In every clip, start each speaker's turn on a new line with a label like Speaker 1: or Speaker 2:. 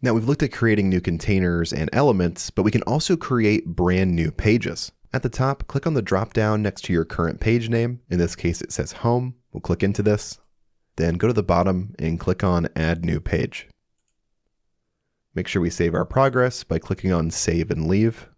Speaker 1: Now we've looked at creating new containers and elements, but we can also create brand new pages. At the top, click on the drop down next to your current page name. In this case, it says home. We'll click into this. Then go to the bottom and click on add new page. Make sure we save our progress by clicking on save and leave.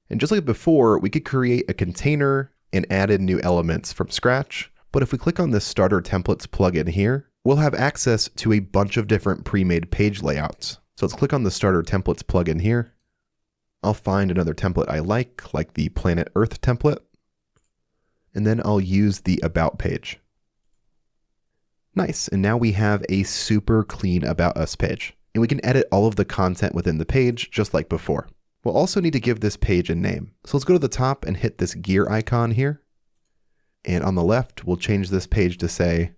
Speaker 1: And just like before, we could create a container and add in new elements from scratch. But if we click on this starter templates plugin here, we'll have access to a bunch of different pre-made page layouts. So let's click on the starter templates plugin here. I'll find another template I like the Planet Earth template. And then I'll use the About page. Nice, and now we have a super clean About Us page. And we can edit all of the content within the page just like before. We'll also need to give this page a name. So let's go to the top and hit this gear icon here. And on the left, we'll change this page to say,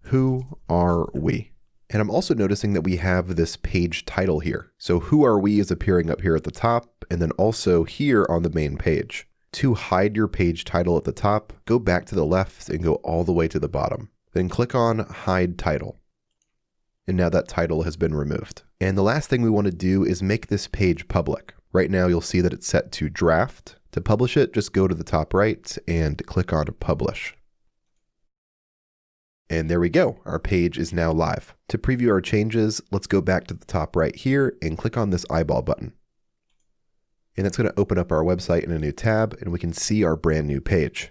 Speaker 1: Who are we? And I'm also noticing that we have this page title here. So who are we is appearing up here at the top, and then also here on the main page. To hide your page title at the top, go back to the left and go all the way to the bottom. Then click on Hide Title. And now that title has been removed. And the last thing we want to do is make this page public. Right now you'll see that it's set to draft. To publish it, just go to the top right and click on Publish. And there we go, our page is now live. To preview our changes, let's go back to the top right here and click on this eyeball button. And it's going to open up our website in a new tab and we can see our brand new page.